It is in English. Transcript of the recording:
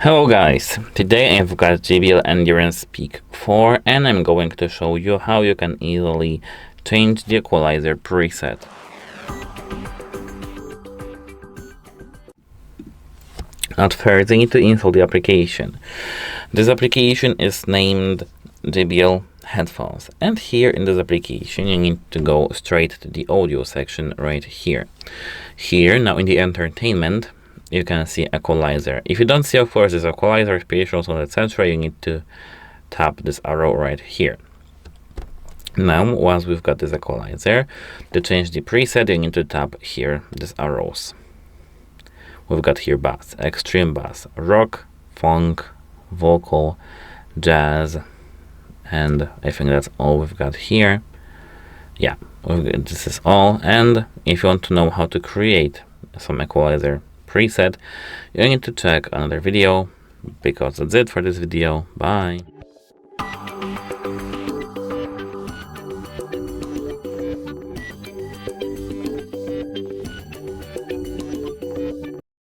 Hello guys, today I've got JBL Endurance Peak 4 and I'm going to show you how you can easily change the equalizer preset. At first you need to install the application. This application is named JBL Headphones, and here in this application you need to go straight to the audio section right here. Here now in the entertainment you can see equalizer. If you don't see, of course, this equalizer specials on etc., you need to tap this arrow right here. Now, once we've got this equalizer, to change the preset, you need to tap here, these arrows. We've got here bass, extreme bass, rock, funk, vocal, jazz, and I think that's all we've got here. Yeah, this is all. And if you want to know how to create some equalizer preset, you need to check another video, because that's it for this video. Bye.